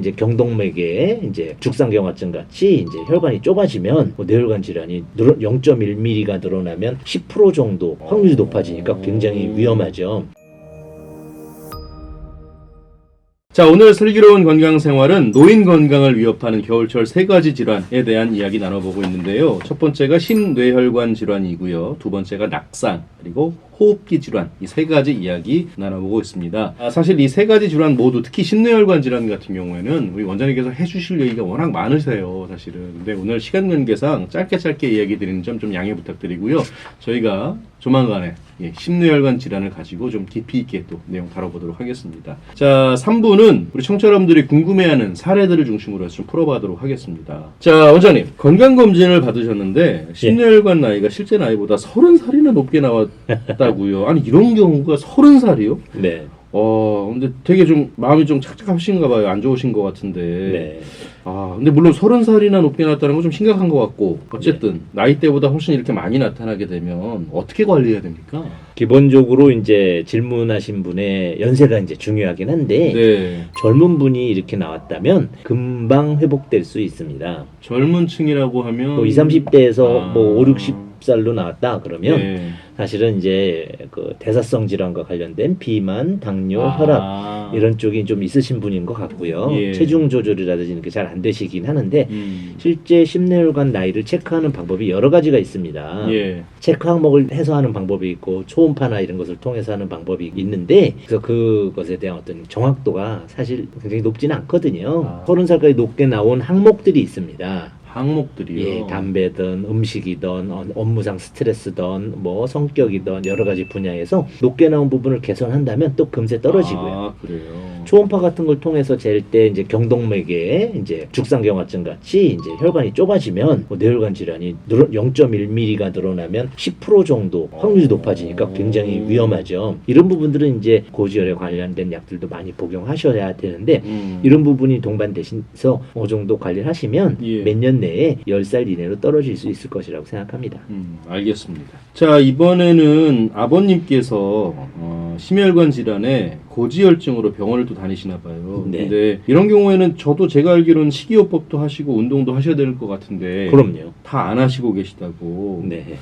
이제 경동맥에 이제 죽상경화증 같이 이제 혈관이 좁아지면 뇌혈관 질환이 0.1mm가 늘어나면 10% 정도 확률이 높아지니까 굉장히 위험하죠. 자, 오늘 슬기로운 건강생활은 노인 건강을 위협하는 겨울철 3가지 질환에 대한 이야기 나눠보고 있는데요. 첫 번째가 심뇌혈관 질환이고요. 두 번째가 낙상, 그리고 호흡기 질환, 이 3가지 이야기 나눠보고 있습니다. 사실 이 3가지 질환 모두 특히 심뇌혈관 질환 같은 경우에는 우리 원장님께서 해주실 얘기가 워낙 많으세요, 사실은. 근데 오늘 시간 관계상 짧게 이야기 드리는 점 좀 양해 부탁드리고요. 저희가 조만간에 심뇌혈관 질환을 가지고 좀 깊이 있게 또 내용 다뤄보도록 하겠습니다. 자, 3부는 우리 청취자 여러분들이 궁금해하는 사례들을 중심으로 해서 좀 풀어보도록 하겠습니다. 자, 원장님, 건강검진을 받으셨는데 심뇌혈관 나이가 실제 나이보다 30살이나 높게 나왔다고요. 아니, 이런 경우가 30살이요? 네. 근데 되게 좀 마음이 좀 착착하신가 봐요. 안 좋으신 것 같은데. 네. 근데 물론 30살이나 높게 나왔다는 건 좀 심각한 것 같고, 어쨌든 나이대보다 훨씬 이렇게 많이 나타나게 되면 어떻게 관리해야 됩니까? 기본적으로 이제 질문하신 분의 연세가 이제 중요하긴 한데 네. 젊은 분이 이렇게 나왔다면 금방 회복될 수 있습니다. 젊은 층이라고 하면 뭐 20, 30대에서 뭐 5, 60살로 나왔다 그러면 네. 사실은 이제 그 대사성 질환과 관련된 비만, 당뇨, 혈압 이런 쪽이 좀 있으신 분인 것 같고요. 예. 체중 조절이라든지 이렇게 잘 안 되시긴 하는데 실제 심뇌혈관 나이를 체크하는 방법이 여러 가지가 있습니다. 예. 체크 항목을 해서 하는 방법이 있고 초음파나 이런 것을 통해서 하는 방법이 있는데 그래서 그것에 대한 어떤 정확도가 사실 굉장히 높지는 않거든요. 30살까지 높게 나온 항목들이 있습니다. 항목들이요. 예, 담배든 음식이든 업무상 스트레스든 뭐 성격이든 여러 가지 분야에서 높게 나온 부분을 개선한다면 또 금세 떨어지고요. 그래요. 초음파 같은 걸 통해서 잴 때 이제 경동맥에 이제 죽상경화증 같이 이제 혈관이 좁아지면 뇌혈관 질환이 0.1mm가 늘어나면 10% 정도 확률이 높아지니까 굉장히 위험하죠. 이런 부분들은 이제 고지혈에 관련된 약들도 많이 복용하셔야 되는데 이런 부분이 동반되셔서 어느 정도 관리를 하시면 몇 년 내에 10살 이내로 떨어질 수 있을 것이라고 생각합니다. 알겠습니다. 자, 이번에는 아버님께서 심혈관 질환에 고지혈증으로 병원을 또 다니시나 봐요. 네. 근데 이런 경우에는 저도 제가 알기로는 식이요법도 하시고 운동도 하셔야 될 것 같은데 그럼요. 다 안 하시고 계시다고. 네.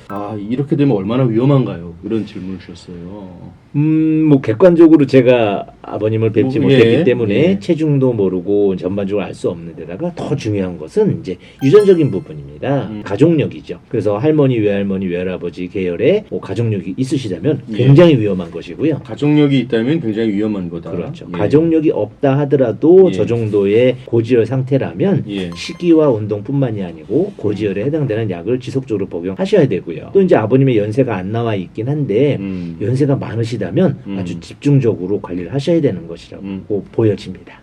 이렇게 되면 얼마나 위험한가요? 이런 질문을 주셨어요. 뭐 객관적으로 제가 아버님을 뵙지 못했기 때문에 체중도 모르고 전반적으로 알 수 없는 데다가 더 중요한 것은 이제 유전적인 부분입니다. 가족력이죠. 그래서 할머니, 외할머니, 외할아버지 계열에 가족력이 있으시다면 굉장히 위험한 것이고요. 가족력이 있다면 굉장히 위험한 거다. 그렇죠. 가족력이 없다 하더라도 저 정도의 고지혈 상태라면 식이와 운동뿐만이 아니고 고지혈에 해당되는 약을 지속적으로 복용하셔야 되고요. 또 이제 아버님의 연세가 안 나와 있긴 한데 연세가 많으시다면 아주 집중적으로 관리를 하셔야 되는 것이라고 보여집니다.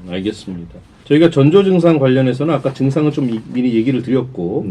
알겠습니다. 저희가 전조 증상 관련해서는 아까 증상을 좀 미리 얘기를 드렸고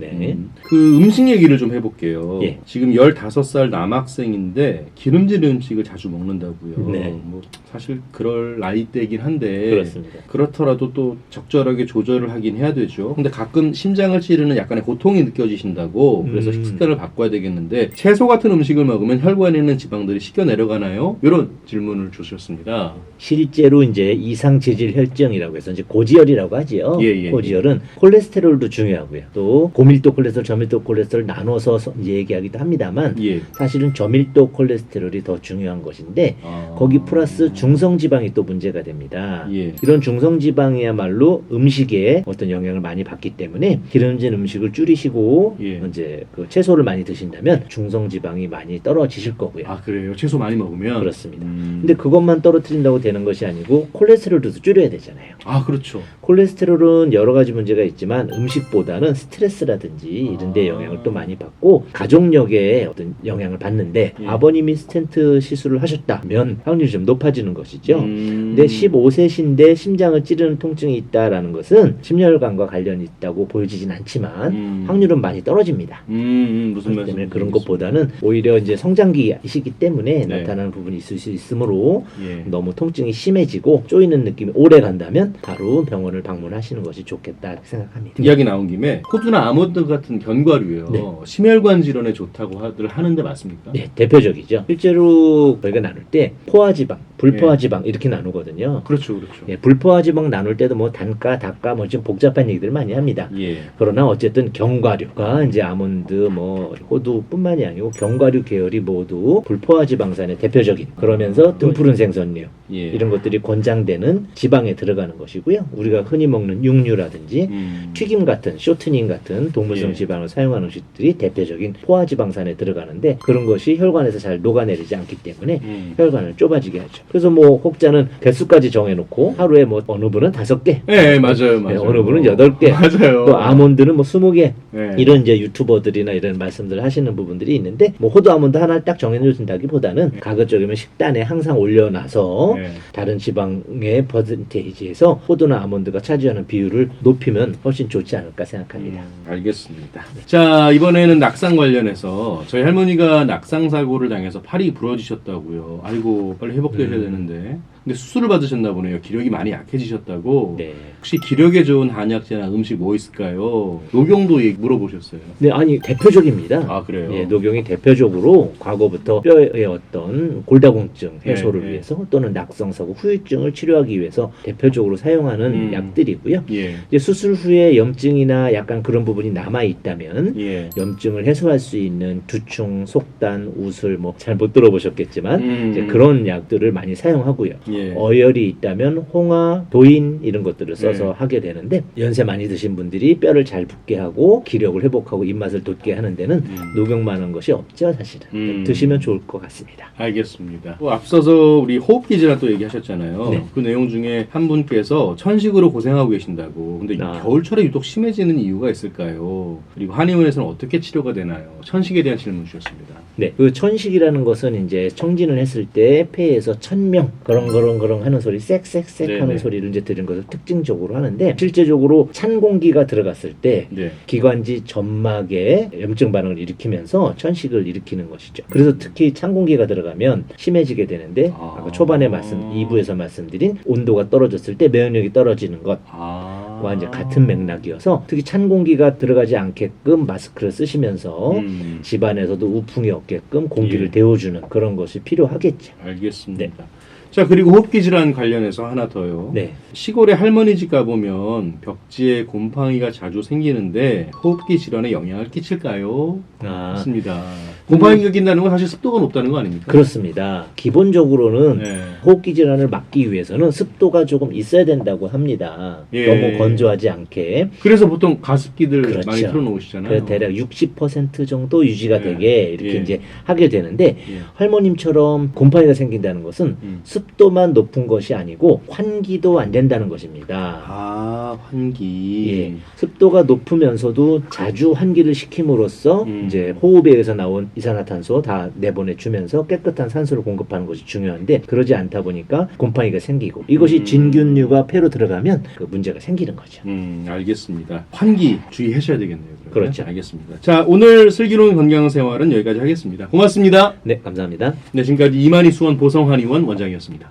그 음식 얘기를 좀 해볼게요. 지금 15살 남학생인데 기름진 음식을 자주 먹는다고요. 뭐 사실 그럴 나이대이긴 한데 그렇습니다. 그렇더라도 또 적절하게 조절을 하긴 해야 되죠. 근데 가끔 심장을 찌르는 약간의 고통이 느껴지신다고 그래서 식습관을 바꿔야 되겠는데 채소 같은 음식을 먹으면 혈관에 있는 지방들이 씻겨 내려가나요? 이런 질문을 주셨습니다. 실제로 이제 이상 재질 혈증이라고 해서 이제 고지혈이라고 하지요. 고지혈은 콜레스테롤도 중요하고요. 또 고밀도 콜레스테롤, 저밀도 콜레스테롤 나눠서 이제 얘기하기도 합니다만 사실은 저밀도 콜레스테롤이 더 중요한 것인데 거기 플러스 중성지방이 또 문제가 됩니다. 이런 중성지방이야말로 음식에 어떤 영향을 많이 받기 때문에 기름진 음식을 줄이시고 이제 그 채소를 많이 드신다면 중성지방이 많이 떨어지실 거고요. 그래요? 채소 많이 먹으면? 그렇습니다. 근데 그것만 떨어뜨린다고 되는 것이 아니고 콜레스테롤도 줄여야 되잖아요. 그렇죠. 콜레스테롤은 여러 가지 문제가 있지만 음식보다는 스트레스라든지 이런 데 영향을 또 많이 받고 가족력에 어떤 영향을 받는데 아버님이 스텐트 시술을 하셨다면 확률이 좀 높아지는 것이죠. 근데 15세신데 심장을 찌르는 통증이 있다라는 것은 심혈관과 관련이 있다고 보여지진 않지만 확률은 많이 떨어집니다. 무슨 그렇기 때문에 그런 것보다는 오히려 이제 성장기이시기 때문에 나타나는 부분이 있을 수 있으므로 너무 통증이 심해지고 쪼이는 느낌이 오래 간다면 바로 병원 병원을 방문하시는 것이 좋겠다 생각합니다. 이야기 나온 김에 호두나 아몬드 같은 견과류요. 네. 심혈관 질환에 좋다고들 하는데 맞습니까? 네, 대표적이죠. 실제로 저희가 나눌 때 포화지방, 불포화지방 이렇게 나누거든요. 그렇죠, 그렇죠. 예, 불포화지방 나눌 때도 뭐 단가, 닭가 뭐 좀 복잡한 얘기들 많이 합니다. 예. 그러나 어쨌든 견과류가 이제 아몬드, 뭐 호두뿐만이 아니고 견과류 계열이 모두 불포화지방산의 대표적인 그러면서 등푸른 생선류 예. 이런 것들이 권장되는 지방에 들어가는 것이고요. 우리가 흔히 먹는 육류라든지 튀김 같은 쇼트닝 같은 동물성 예. 지방을 사용하는 음식들이 대표적인 포화지방산에 들어가는데 그런 것이 혈관에서 잘 녹아내리지 않기 때문에 혈관을 좁아지게 하죠. 그래서 뭐 혹자는 개수까지 정해놓고 하루에 뭐 어느 분은 5개, 네, 맞아요, 맞아요. 어느 분은 8개, 맞아요. 또 아몬드는 뭐 20개 네. 이런 이제 유튜버들이나 이런 말씀들을 하시는 부분들이 있는데 뭐 호두 아몬드 하나 딱 정해놓는다기보다는 가급적이면 식단에 항상 올려놔서 네. 다른 지방의 퍼센테이지에서 호두나 아몬드가 차지하는 비율을 높이면 훨씬 좋지 않을까 생각합니다. 알겠습니다. 자, 이번에는 낙상 관련해서 저희 할머니가 낙상 사고를 당해서 팔이 부러지셨다고요. 아이고, 빨리 회복되셔야 되는데. 근데 수술을 받으셨나 보네요. 기력이 많이 약해지셨다고. 네. 혹시 기력에 좋은 한약재나 음식 뭐 있을까요? 녹용도 물어보셨어요. 네, 아니 대표적입니다. 아, 그래요? 예, 녹용이 대표적으로 과거부터 뼈의 어떤 골다공증 해소를 네, 네. 위해서 또는 낙성사고 후유증을 치료하기 위해서 대표적으로 사용하는 약들이고요. 예. 이제 수술 후에 염증이나 약간 그런 부분이 남아 있다면 예. 염증을 해소할 수 있는 두충, 속단, 우슬 뭐 잘 못 들어보셨겠지만 이제 음. 그런 약들을 많이 사용하고요. 예. 어혈이 있다면 홍화, 도인 이런 것들을 써서 네. 하게 되는데 연세 많이 드신 분들이 뼈를 잘 붙게 하고 기력을 회복하고 입맛을 돋게 하는 데는 녹용만한 것이 없죠 사실은. 드시면 좋을 것 같습니다. 알겠습니다. 또 앞서서 우리 호흡기 질환 또 얘기하셨잖아요. 네. 그 내용 중에 한 분께서 천식으로 고생하고 계신다고. 근데 겨울철에 유독 심해지는 이유가 있을까요? 그리고 한의원에서는 어떻게 치료가 되나요? 천식에 대한 질문 주셨습니다. 네, 그 천식이라는 것은 이제 청진을 했을 때 폐에서 천명 그렁그렁그렁 하는 소리, 쌕쌕쌕 네네. 하는 소리를 이제 들은 것을 특징적으로 하는데 실제적으로 찬 공기가 들어갔을 때 네. 기관지 점막에 염증 반응을 일으키면서 천식을 일으키는 것이죠. 그래서 특히 찬 공기가 들어가면 심해지게 되는데 아까 초반에 2부에서 말씀드린 온도가 떨어졌을 때 면역력이 떨어지는 것과 이제 같은 맥락이어서 특히 찬 공기가 들어가지 않게끔 마스크를 쓰시면서 집안에서도 우풍이 없게끔 공기를 예. 데워주는 그런 것이 필요하겠죠. 알겠습니다. 자, 그리고 호흡기 질환 관련해서 하나 더요. 네. 시골에 할머니 집 가보면 벽지에 곰팡이가 자주 생기는데 호흡기 질환에 영향을 끼칠까요? 맞습니다. 곰팡이가 낀다는 건 사실 습도가 높다는 거 아닙니까? 그렇습니다. 기본적으로는 네. 호흡기 질환을 막기 위해서는 습도가 조금 있어야 된다고 합니다. 예. 너무 건조하지 않게. 그래서 보통 가습기들 그렇죠. 많이 틀어놓으시잖아요. 그래서 대략 60% 정도 유지가 예. 되게 이렇게 예. 이제 하게 되는데 예. 할머님처럼 곰팡이가 생긴다는 것은 습도만 높은 것이 아니고 환기도 안 된다는 것입니다. 아, 환기. 예, 습도가 높으면서도 자주 환기를 시킴으로써 이제 호흡에 의해서 나온 이산화탄소 다 내보내 주면서 깨끗한 산소를 공급하는 것이 중요한데 그러지 않다 보니까 곰팡이가 생기고 이것이 진균류가 폐로 들어가면 그 문제가 생기는 거죠. 알겠습니다. 환기 주의하셔야 되겠네요. 그러면. 그렇죠. 알겠습니다. 자, 오늘 슬기로운 건강생활은 여기까지 하겠습니다. 고맙습니다. 네, 감사합니다. 네, 지금까지 이만희 수원 보성한의원 원장이었습니다.